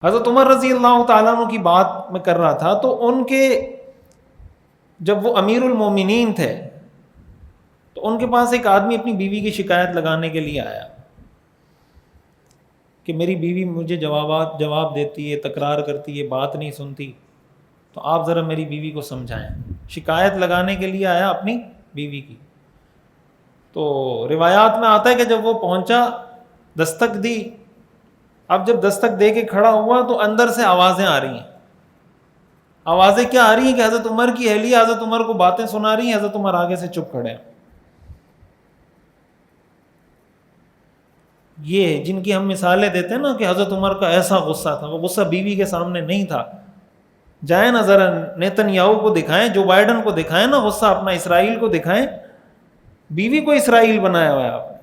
حضرت عمر رضی اللہ تعالیٰ عنہ کی بات میں کر رہا تھا، تو ان کے جب وہ امیر المومنین تھے تو ان کے پاس ایک آدمی اپنی بیوی کی شکایت لگانے کے لیے آیا کہ میری بیوی مجھے جواب دیتی ہے، تکرار کرتی ہے، بات نہیں سنتی، تو آپ ذرا میری بیوی کو سمجھائیں۔ شکایت لگانے کے لیے آیا اپنی بیوی کی۔ تو روایات میں آتا ہے کہ جب وہ پہنچا، دستک دی، اب جب دستک دے کے کھڑا ہوا تو اندر سے آوازیں آ رہی ہیں۔ آوازیں کیا آ رہی ہیں کہ حضرت عمر کی اہلیہ حضرت عمر کو باتیں سنا رہی ہیں، حضرت عمر آگے سے چپ کھڑے ہیں۔ یہ جن کی ہم مثالیں دیتے ہیں نا کہ حضرت عمر کا ایسا غصہ تھا، وہ غصہ بیوی کے سامنے نہیں تھا۔ جائیں نا ذرا نیتن یاہو کو دکھائیں، جو بائیڈن کو دکھائیں نا غصہ اپنا، اسرائیل کو دکھائیں۔ بیوی کو اسرائیل بنایا ہوا ہے آپ نے،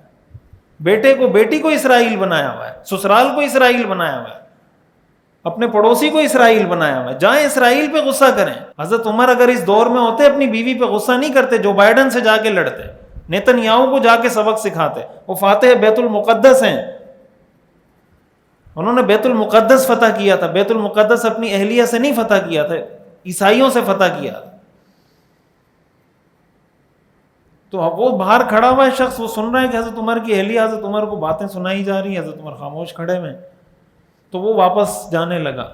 بیٹے کو بیٹی کو اسرائیل بنایا ہوا ہے، سسرال کو اسرائیل بنایا ہوا ہے، اپنے پڑوسی کو اسرائیل بنایا ہوا ہے۔ جائیں اسرائیل پہ غصہ کریں۔ حضرت عمر اگر اس دور میں ہوتے اپنی بیوی پہ غصہ نہیں کرتے، جو بائیڈن سے جا کے لڑتے، نیتن یاہو کو جا کے سبق سکھاتے۔ وہ فاتح بیت المقدس ہیں، انہوں نے بیت المقدس فتح کیا تھا۔ بیت المقدس اپنی اہلیہ سے نہیں فتح کیا تھا، عیسائیوں سے فتح کیا تھا۔ تو وہ باہر کھڑا ہوا ہے شخص، وہ سن رہا ہے کہ حضرت عمر کی اہلیہ حضرت عمر کو باتیں سنائی جا رہی ہیں، حضرت عمر خاموش کھڑے میں۔ تو وہ واپس جانے لگا۔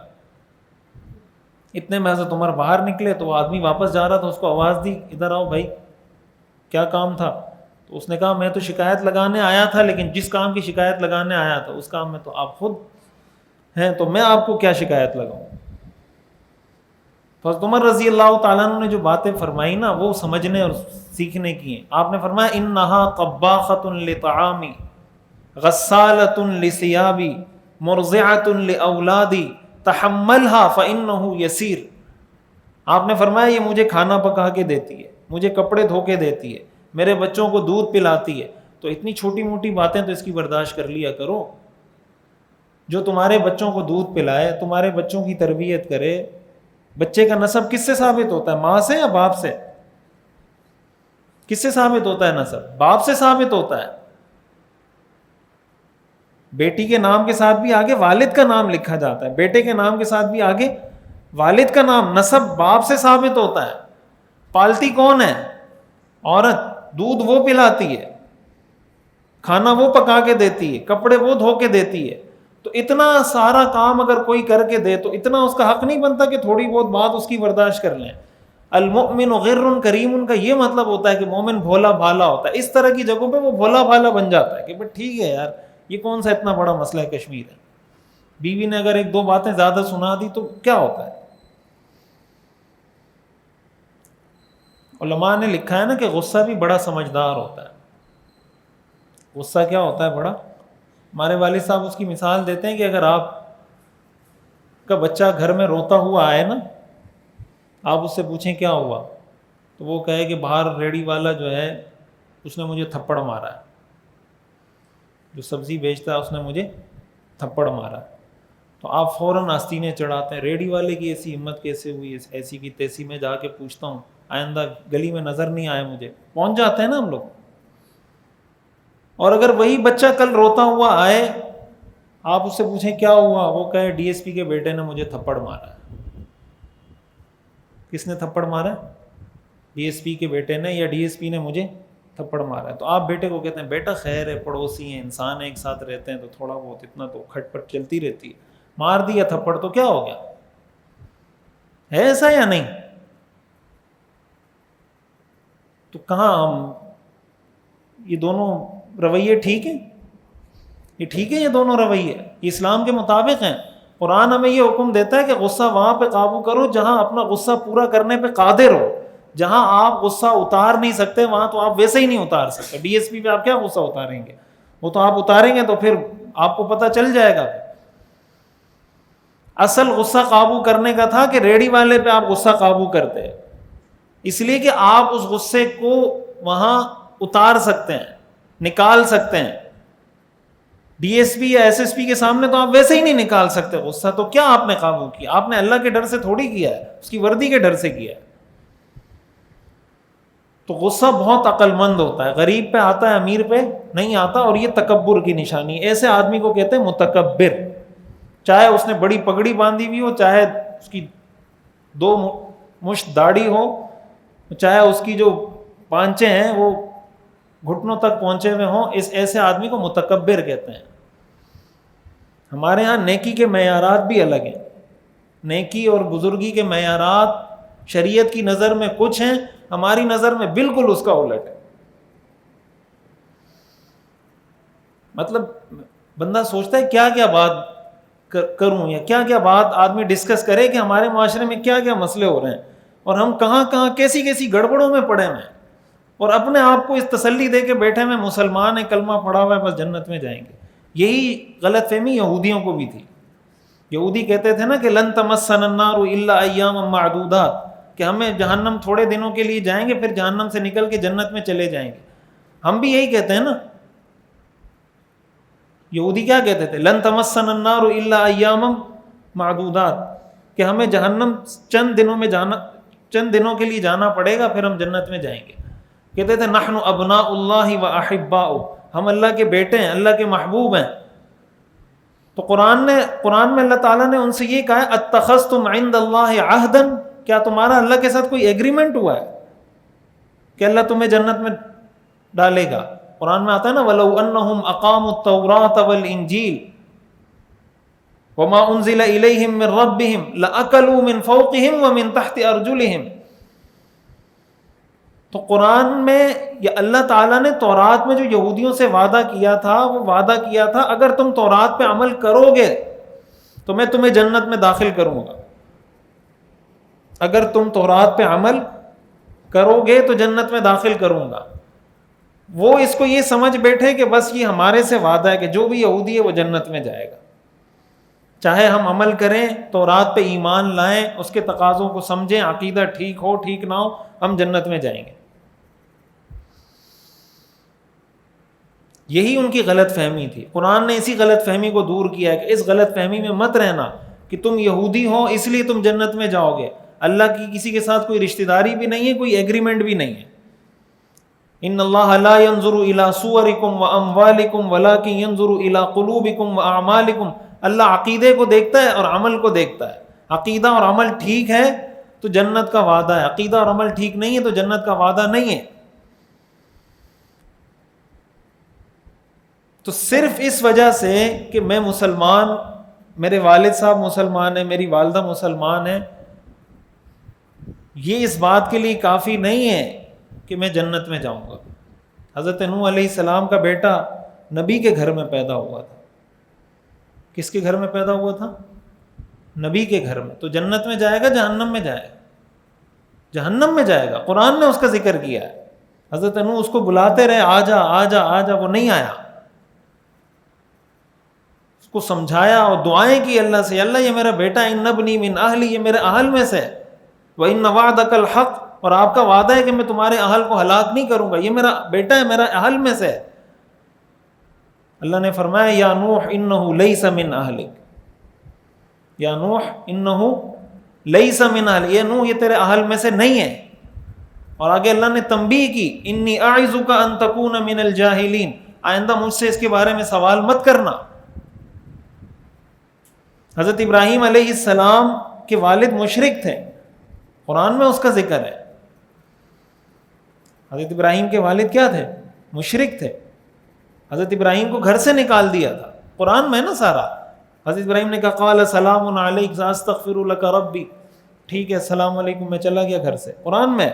اتنے میں حضرت عمر باہر نکلے تو وہ آدمی واپس جا رہا تھا، اس کو آواز دی، ادھر آؤ بھائی، کیا کام تھا؟ تو اس نے کہا میں تو شکایت لگانے آیا تھا، لیکن جس کام کی شکایت لگانے آیا تھا اس کام میں تو آپ خود ہیں، تو میں آپ کو کیا شکایت لگاؤں؟ تو حضرت عمر رضی اللہ تعالیٰ عنہ نے جو باتیں فرمائی نا، وہ سمجھنے اور سیکھنے کی ہیں۔ آپ نے فرمایا انہا طباخۃ لطعامی غسالۃ لثیابی مرضعۃ لاولادی تحملها فانہ یسیر۔ آپ نے فرمایا یہ مجھے کھانا پکا کے دیتی ہے، مجھے کپڑے دھو کے دیتی ہے، میرے بچوں کو دودھ پلاتی ہے، تو اتنی چھوٹی موٹی باتیں تو اس کی برداشت کر لیا کرو۔ جو تمہارے بچوں کو دودھ پلائے، تمہارے بچوں کی تربیت کرے، بچے کا نسب کس سے ثابت ہوتا ہے؟ ماں سے یا باپ سے؟ کس سے ثابت ہوتا ہے نسب؟ باپ سے ثابت ہوتا ہے۔ بیٹی کے نام کے ساتھ بھی آگے والد کا نام لکھا جاتا ہے، بیٹے کے نام کے ساتھ بھی آگے والد کا نام، نسب باپ سے ثابت ہوتا ہے۔ پالتی کون ہے؟ عورت، دودھ وہ پلاتی ہے، کھانا وہ پکا کے دیتی ہے، کپڑے وہ دھو کے دیتی ہے۔ تو اتنا سارا کام اگر کوئی کر کے دے تو اتنا اس کا حق نہیں بنتا کہ تھوڑی بہت بات اس کی برداشت کر لیں۔ المؤمن غر کریم کا یہ مطلب ہوتا ہے کہ مومن بھولا بھالا ہوتا ہے۔ اس طرح کی جگہوں پہ وہ بھولا بھالا بن جاتا ہے کہ بھئی ٹھیک ہے یار، یہ کون سا اتنا بڑا مسئلہ ہے کشمیر ہے۔ بیوی نے اگر ایک دو باتیں زیادہ سنا دی تو کیا ہوتا ہے؟ علماء نے لکھا ہے نا کہ غصہ بھی بڑا سمجھدار ہوتا ہے۔ غصہ کیا ہوتا ہے؟ بڑا۔ ہمارے والد صاحب اس کی مثال دیتے ہیں کہ اگر آپ کا بچہ گھر میں روتا ہوا آئے نا، آپ اس سے پوچھیں کیا ہوا، تو وہ کہے کہ باہر ریڑی والا جو ہے اس نے مجھے تھپڑ مارا ہے، جو سبزی بیچتا ہے اس نے مجھے تھپڑ مارا ہے، تو آپ فوراً آستینے چڑھاتے ہیں، ریڑی والے کی ایسی ہمت کیسے ہوئی، ایسی کی تیسی میں جا کے پوچھتا ہوں، آئندہ گلی میں نظر نہیں آئے مجھے، پہنچ جاتے ہیں نا ہم لوگ۔ اور اگر وہی بچہ کل روتا ہوا آئے، آپ اس سے پوچھیں کیا ہوا، وہ کہے ڈی ایس پی کے بیٹے نے مجھے تھپڑ مارا ہے۔ کس نے تھپڑ مارا ہے؟ ڈی ایس پی کے بیٹے نے، یا ڈی ایس پی نے مجھے تھپڑ مارا ہے۔ تو آپ بیٹے کو کہتے ہیں بیٹا خیر ہے، پڑوسی ہیں، انسان ایک ساتھ رہتے ہیں تو تھوڑا بہت اتنا تو کھٹ پٹ چلتی رہتی ہے، مار دیا تھپڑ تو کیا ہو گیا؟ ہے ایسا یا نہیں؟ تو کہاں ہم یہ دونوں رویے ٹھیک ہیں؟ یہ ٹھیک ہے یہ دونوں رویے؟ یہ اسلام کے مطابق ہیں؟ قرآن ہمیں یہ حکم دیتا ہے کہ غصہ وہاں پہ قابو کرو جہاں اپنا غصہ پورا کرنے پہ قادر ہو۔ جہاں آپ غصہ اتار نہیں سکتے وہاں تو آپ ویسے ہی نہیں اتار سکتے۔ ڈی ایس پی پہ آپ کیا غصہ اتاریں گے؟ وہ تو آپ اتاریں گے تو پھر آپ کو پتہ چل جائے گا۔ اصل غصہ قابو کرنے کا تھا کہ ریڑی والے پہ آپ غصہ قابو کرتے، اس لیے کہ آپ اس غصے کو وہاں اتار سکتے ہیں، نکال سکتے ہیں۔ ڈی ایس پی یا ایس ایس پی کے سامنے تو آپ ویسے ہی نہیں نکال سکتے غصہ، تو کیا آپ نے قابو کیا؟ آپ نے اللہ کے ڈر سے تھوڑی کیا ہے، اس کی وردی کے ڈر سے کیا ہے۔ تو غصہ بہت عقل مند ہوتا ہے، غریب پہ آتا ہے، امیر پہ نہیں آتا، اور یہ تکبر کی نشانی ہے۔ ایسے آدمی کو کہتے ہیں متکبر۔ چاہے اس نے بڑی پگڑی باندھی ہوئی ہو، چاہے اس کی 2 مشت داڑھی ہو، چاہے اس کی جو پانچے ہیں وہ گھٹنوں تک پہنچے ہوئے ہوں، اس ایسے آدمی کو متکبر کہتے ہیں۔ ہمارے ہاں نیکی کے معیارات بھی الگ ہیں، نیکی اور بزرگی کے معیارات شریعت کی نظر میں کچھ ہیں، ہماری نظر میں بالکل اس کا الٹ ہے۔ مطلب بندہ سوچتا ہے کیا کیا بات کروں، یا کیا کیا بات آدمی ڈسکس کرے کہ ہمارے معاشرے میں کیا کیا مسئلے ہو رہے ہیں، اور ہم کہاں کہاں کیسی کیسی گڑبڑوں میں پڑے ہوئے ہیں، اور اپنے آپ کو اس تسلی دے کے بیٹھے ہوئے مسلمان ہیں، کلمہ پڑھا ہوا ہے، بس جنت میں جائیں گے۔ یہی غلط فہمی یہودیوں کو بھی تھی۔ یہودی کہتے تھے نا کہ لن تمسنا النار الا ایاما معدودات، کہ ہمیں جہنم تھوڑے دنوں کے لیے جائیں گے، پھر جہنم سے نکل کے جنت میں چلے جائیں گے۔ ہم بھی یہی کہتے ہیں نا، یہودی کیا کہتے تھے؟ لن تمسنا النار الا ایاما معدودات، کہ ہمیں جہنم چند دنوں کے لیے جانا پڑے گا، پھر ہم جنت میں جائیں گے۔ کہتے تھے نحن ابناء اللہ و احباؤہ، ہم اللہ کے بیٹے ہیں، اللہ کے محبوب ہیں۔ تو قرآن میں اللہ تعالیٰ نے ان سے یہ کہا ہے اتخذتم عند اللہ عہدا، کیا تمہارا اللہ کے ساتھ کوئی ایگریمنٹ ہوا ہے کہ اللہ تمہیں جنت میں ڈالے گا؟ قرآن میں آتا ہے نا وَلَوْ أَنَّهُمْ أَقَامُوا التَّوْرَاةَ وَالْإِنْجِيلَ وَمَا أُنزِلَ إِلَيْهِمْ مِنْ رَبِّهِمْ لَأَكَلُوا مِنْ فَوْقِهِمْ وَمِنْ تَحْتِ أَرْجُلِهِمْ۔ تو قرآن میں یا اللہ تعالیٰ نے تورات میں جو یہودیوں سے وعدہ کیا تھا، وہ وعدہ کیا تھا اگر تم تورات پہ عمل کرو گے تو میں تمہیں جنت میں داخل کروں گا۔ اگر تم تورات پہ عمل کرو گے تو جنت میں داخل کروں گا۔ وہ اس کو یہ سمجھ بیٹھے کہ بس یہ ہمارے سے وعدہ ہے کہ جو بھی یہودی ہے وہ جنت میں جائے گا، چاہے ہم عمل کریں، تورات پہ ایمان لائیں، اس کے تقاضوں کو سمجھیں، عقیدہ ٹھیک ہو ٹھیک نہ ہو، ہم جنت میں جائیں گے۔ یہی ان کی غلط فہمی تھی۔ قرآن نے اسی غلط فہمی کو دور کیا ہے کہ اس غلط فہمی میں مت رہنا کہ تم یہودی ہو اس لیے تم جنت میں جاؤ گے۔ اللہ کی کسی کے ساتھ کوئی رشتہ داری بھی نہیں ہے، کوئی ایگریمنٹ بھی نہیں ہے۔ ان اللہ لا ينظر الى صورکم واموالکم ولکن ينظر الى قلوبکم واعمالکم۔ اللہ عقیدے کو دیکھتا ہے اور عمل کو دیکھتا ہے۔ عقیدہ اور عمل ٹھیک ہے تو جنت کا وعدہ ہے، عقیدہ اور عمل ٹھیک نہیں ہے تو جنت کا وعدہ نہیں ہے۔ تو صرف اس وجہ سے کہ میں مسلمان، میرے والد صاحب مسلمان ہیں، میری والدہ مسلمان ہیں، یہ اس بات کے لیے کافی نہیں ہے کہ میں جنت میں جاؤں گا۔ حضرت نوح علیہ السلام کا بیٹا نبی کے گھر میں پیدا ہوا تھا۔ کس کے گھر میں پیدا ہوا تھا؟ نبی کے گھر میں۔ تو جنت میں جائے گا جہنم میں جائے گا؟ جہنم میں جائے گا۔ قرآن نے اس کا ذکر کیا ہے۔ حضرت نوح اس کو بلاتے رہے آ جا آ جا آ جا، وہ نہیں آیا۔ اس کو سمجھایا اور دعائیں کی اللہ سے، اللہ یہ میرا بیٹا ان ابنی من اہلی، یہ میرے اہل میں سے، وَإِنَّ وَعْدَكَ الْحَقُّ، اور آپ کا وعدہ ہے کہ میں تمہارے اہل کو ہلاک نہیں کروں گا، یہ میرا بیٹا ہے، میرا اہل میں سے۔ اللہ نے فرمایا یا نوح انہ لیس من اہلک، یا نوح انہ لیس من اہلک، یہ نوح یہ تیرے اہل میں سے نہیں ہے۔ اور آگے اللہ نے تنبیہ کی انی اعظک ان تکون من الجاہلین، آئندہ مجھ سے اس کے بارے میں سوال مت کرنا۔ حضرت ابراہیم علیہ السلام کے والد مشرک تھے، قرآن میں اس کا ذکر ہے۔ حضرت ابراہیم کے والد کیا تھے؟ مشرک تھے۔ حضرت ابراہیم کو گھر سے نکال دیا تھا، قرآن میں نا سارا۔ حضرت ابراہیم نے کہا قال سلام علیک ساستغفر لک ربی، ٹھیک ہے السلام علیکم، میں چلا گیا گھر سے، قرآن میں۔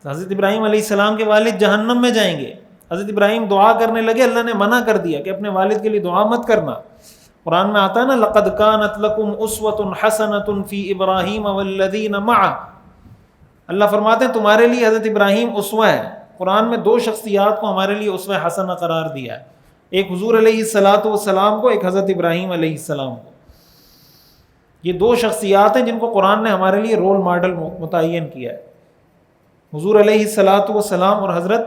حضرت ابراہیم علیہ السلام کے والد جہنم میں جائیں گے۔ حضرت ابراہیم دعا کرنے لگے، اللہ نے منع کر دیا کہ اپنے والد کے لیے دعا مت کرنا۔ قرآن میں آتا ہے نا لقد كانت لكم اسوة حسنة في ابراہیم والذین معه، اللہ فرماتے ہیں تمہارے لیے حضرت ابراہیم اسوہ ہے۔ قرآن میں 2 شخصیات کو ہمارے لیے اسوہ حسنہ قرار دیا ہے، ایک حضور علیہ السلام کو، ایک حضرت ابراہیم علیہ السلام کو۔ یہ 2 شخصیات ہیں جن کو قرآن نے ہمارے لیے رول ماڈل متعین کیا ہے، حضور علیہ السلام اور حضرت۔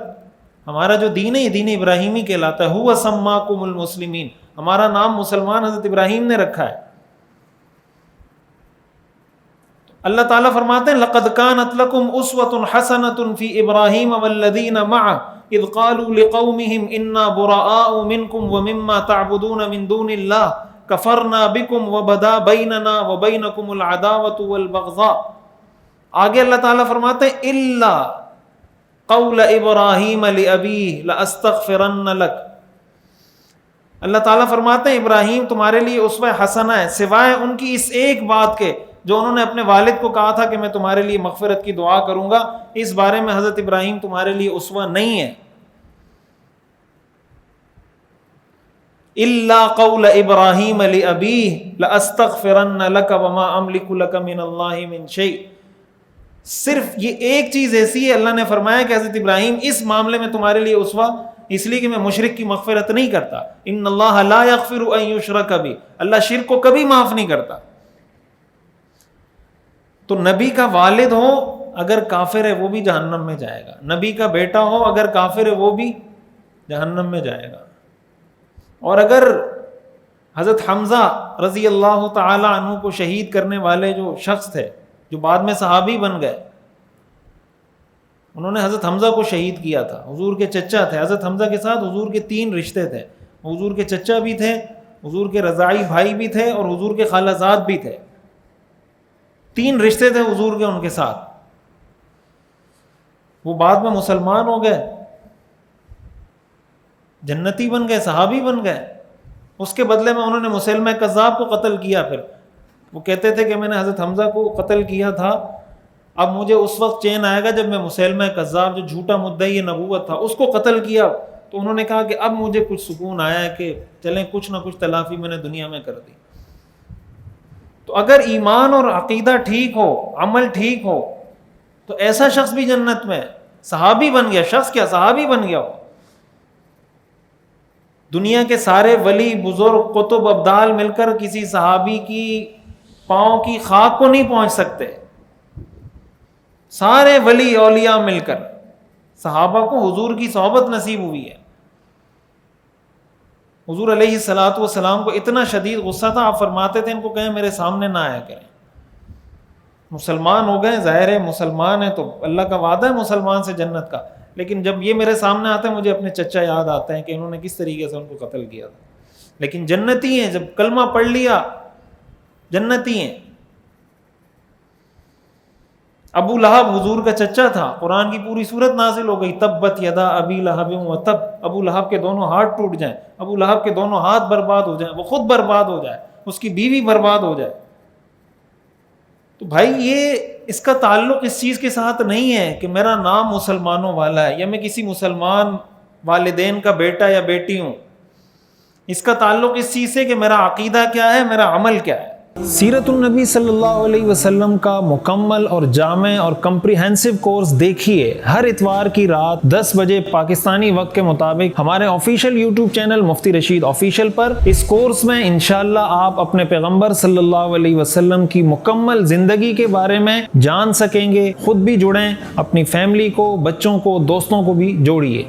ہمارا جو دین ہے یہ دین ابراہیمی کہلاتا ہے۔ هو سماکم المسلمین، ہمارا نام مسلمان حضرت ابراہیم نے رکھا ہے۔ اللہ تعالیٰ فرماتے ہیں لقد كانت لكم اسوة حسنة في ابراہیم والذین معه اذ قالوا لقومهم انا براء منكم ومما تعبدون من دون الله کفرنا بکم وبدا بیننا وبینکم العداوۃ والبغضاء. آگے اللہ تعالیٰ فرماتے ہیں الا قول ابراہیم لابیہ لاستغفرن لک. اللہ تعالیٰ فرماتے ہیں ابراہیم تمہارے لیے اسوہ حسنہ ہے سوائے ان کی اس ایک بات کے جو انہوں نے اپنے والد کو کہا تھا کہ میں تمہارے لیے مغفرت کی دعا کروں گا. اس بارے میں حضرت ابراہیم تمہارے لیے اسوہ نہیں ہے. الا قول ابراہیم لابیہ لاستغفرن لک وما املک لک من اللہ من شیء. صرف یہ ایک چیز ایسی ہے اللہ نے فرمایا کہ حضرت ابراہیم اس معاملے میں تمہارے لیے اسوہ اس لیے کہ میں مشرک کی مغفرت نہیں کرتا. ان اللہ لا یغفر ان یشرک بہ. اللہ شرک کو کبھی معاف نہیں کرتا. تو نبی کا والد ہو اگر کافر ہے وہ بھی جہنم میں جائے گا. نبی کا بیٹا ہو اگر کافر ہے وہ بھی جہنم میں جائے گا. اور اگر حضرت حمزہ رضی اللہ تعالی عنہ کو شہید کرنے والے جو شخص تھے جو بعد میں صحابی بن گئے, انہوں نے حضرت حمزہ کو شہید کیا تھا. حضور کے چچا تھے. حضرت حمزہ کے ساتھ حضور کے 3 رشتے تھے. حضور کے چچا بھی تھے, حضور کے رضاعی بھائی بھی تھے اور حضور کے خالہ زاد بھی تھے. 3 رشتے تھے حضور کے ان کے ساتھ. وہ بعد میں مسلمان ہو گئے, جنتی بن گئے, صحابی بن گئے. اس کے بدلے میں انہوں نے مسلمہ کذاب کو قتل کیا. پھر وہ کہتے تھے کہ میں نے حضرت حمزہ کو قتل کیا تھا, اب مجھے اس وقت چین آئے گا جب میں مسلمہ کذاب جو جھوٹا مدعی نبوت تھا اس کو قتل کیا. تو انہوں نے کہا کہ اب مجھے کچھ سکون آیا ہے کہ چلیں کچھ نہ کچھ تلافی میں نے دنیا میں کر دی. تو اگر ایمان اور عقیدہ ٹھیک ہو, عمل ٹھیک ہو, تو ایسا شخص بھی جنت میں صحابی بن گیا. شخص کیا صحابی بن گیا ہو. دنیا کے سارے ولی بزرگ قطب ابدال مل کر کسی صحابی کی پاؤں کی خاک کو نہیں پہنچ سکتے. سارے ولی اولیاء مل کر صحابہ کو حضور کی صحبت نصیب ہوئی ہے. حضور علیہ الصلوۃ والسلام کو اتنا شدید غصہ تھا, آپ فرماتے تھے ان کو کہیں میرے سامنے نہ آیا کریں. مسلمان ہو گئے, ظاہر ہے مسلمان ہیں تو اللہ کا وعدہ ہے مسلمان سے جنت کا, لیکن جب یہ میرے سامنے آتے ہیں مجھے اپنے چچا یاد آتے ہیں کہ انہوں نے کس طریقے سے ان کو قتل کیا تھا. لیکن جنتی ہیں, جب کلمہ پڑھ لیا جنتی ہیں. ابو لہب حضور کا چچا تھا, قرآن کی پوری سورت نازل ہو گئی تبت یدا ابی لہب وتب. ابو لہب کے دونوں ہاتھ ٹوٹ جائیں, ابو لہب کے دونوں ہاتھ برباد ہو جائیں, وہ خود برباد ہو جائے, اس کی بیوی برباد ہو جائے. تو بھائی یہ اس کا تعلق اس چیز کے ساتھ نہیں ہے کہ میرا نام مسلمانوں والا ہے یا میں کسی مسلمان والدین کا بیٹا یا بیٹی ہوں. اس کا تعلق اس چیز سے کہ میرا عقیدہ کیا ہے, میرا عمل کیا ہے. سیرت النبی صلی اللہ علیہ وسلم کا مکمل اور جامع اور کمپریہنسو کورس دیکھیے ہر اتوار کی رات 10 بجے پاکستانی وقت کے مطابق ہمارے آفیشیل یوٹیوب چینل مفتی رشید آفیشیل پر. اس کورس میں انشاءاللہ آپ اپنے پیغمبر صلی اللہ علیہ وسلم کی مکمل زندگی کے بارے میں جان سکیں گے. خود بھی جڑیں, اپنی فیملی کو, بچوں کو, دوستوں کو بھی جوڑیے.